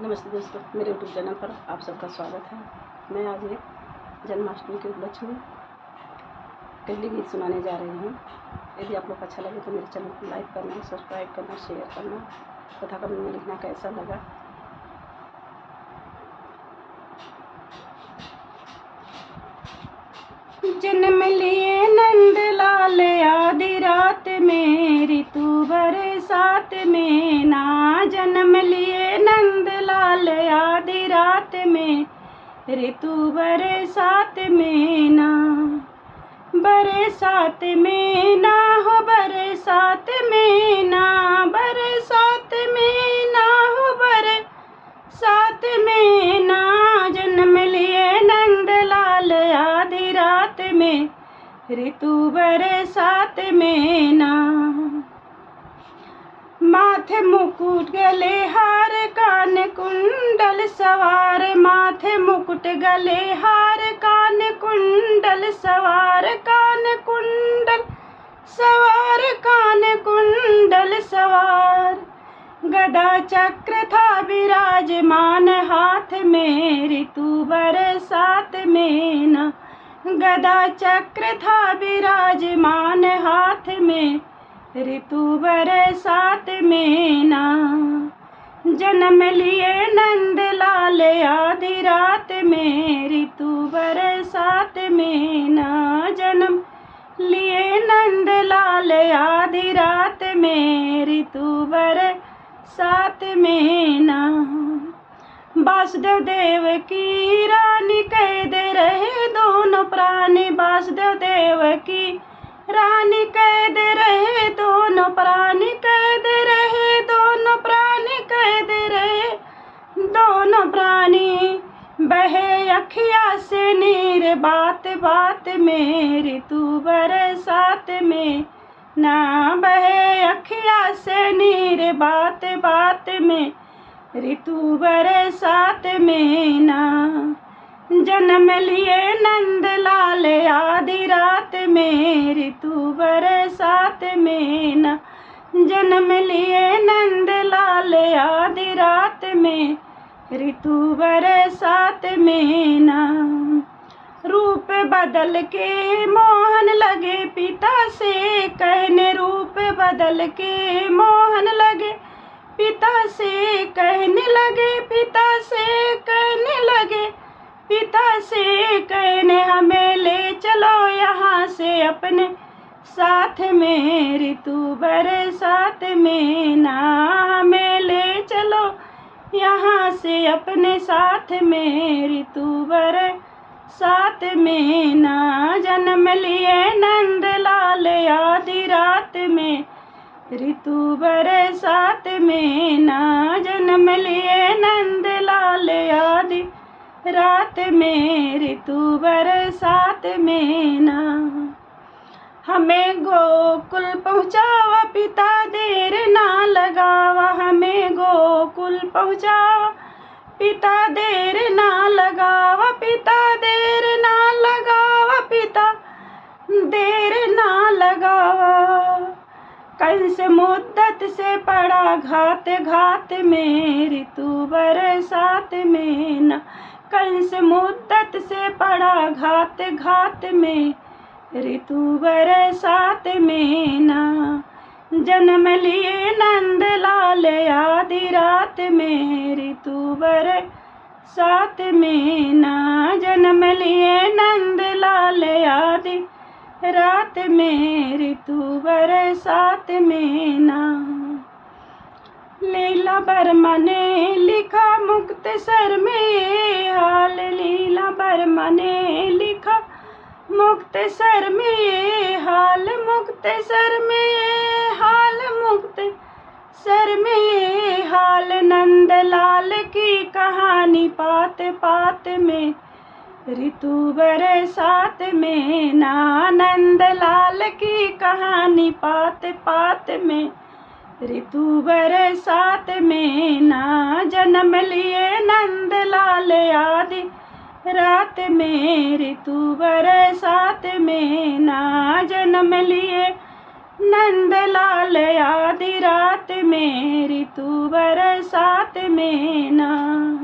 नमस्ते दोस्तों, मेरे यूट्यूब चैनल पर आप सबका स्वागत है। मैं आज एक जन्माष्टमी के उपलक्ष्य में कल्ली गीत सुनाने जा रही हूँ। यदि आप लोग अच्छा लगे तो मेरे चैनल को लाइक करना, सब्सक्राइब करना, शेयर करना तथा कमेंट में लिखना कैसा लगा। जन्म लिए नंद लाल आधी रात में, ऋतु बरसात में ना। जन्म लिए नंद लाल आधी रात में, ऋतु बरसात में ना। बरसात में ना हो, बरसात में ना, बरसात में ना हो, बरसात में ना। जन्म लिए नंद लाल आधी रात में, ऋतु बरसात में ना। माथे मुकुट गले हार कान कुंडल सवार, माथे मुकुट गले हार कान कुंडल सवार, कान कुंडल सवार, कान कुंडल सवार। गदा चक्र था विराजमान हाथ में, ऋतु बरसात में ना। गदा चक्र था विराजमान हाथ में, ऋतु बरसात में ना। जन्म लिए नंद लाल आधी रात में, ऋतु बरसात में ना। जन्म लिए नंद लाल आधी रात में, ऋतु बरसात में ना। वासुदेव देव की रानी कैद रहे दोनों प्राणी, वासुदेव देव की रानी कैद रहे दोनों प्राणी, कैद रहे दोनों प्राणी, कैद रहे दोनों प्राणी। बहे अखिया से नीर बात बात में, ऋतु बरसात में ना। बहे अखिया से नीर बात बात में, ऋतु बरसात में ना। जन्म लिए नंद लाल आधी रात में, ऋतु बरसात में ना। जन्म लिए नंद लाल आधी रात में, ऋतु बरसात में ना। रूप बदल के मोहन लगे पिता से कहने, रूप बदल के मोहन लगे पिता से कहने लगे, पिता से कहने लगे, पिता से कहने हमें ले चलो यहाँ से अपने साथ में, ऋतु बरसात में ना। हमें ले चलो यहाँ से अपने साथ में, ऋतु बरसात में ना। जन्म लिए नंद लाल आधी रात में, ऋतु बरसात में ना। जन्म लिए नंद लाल आधी रात में, ऋतु बरसात में ना। हमें गोकुल पहुँचावा पिता देर ना लगावा, हमें गोकुल पहुँचावा पिता देर ना लगावा, पिता देर ना लगावा, पिता देर ना लगावा। कंस मुद्दत से पड़ा घात घात में, ऋतु बरसात में ना। कंस मुद्दत से पड़ा घात घात में, ऋतु बरसात में ना। जन्म लिए नंद लाल आधी रात में, ऋतु बरसात में ना। जन्म लिए नंद लाल आधी रात में, ऋतु बरसात में ना। लीला वर्मा ने लिखा मुक्तसर में ये हाल, लीला वर्मा ने लिखा मुक्तसर में ये हाल, मुक्तसर में ये हाल, मुक्तसर में ये हाल। नंद लाल की कहानी पात पात में, ऋतु बरसात में ना। नंद लाल की कहानी पात पात में, ऋतु बरसात में ना। जन्म लिए नंद लाल आधी रात में, ऋतु बरसात में ना। जन्म लिए नंदलाल आधी रात में ऋतु बरसात में ना।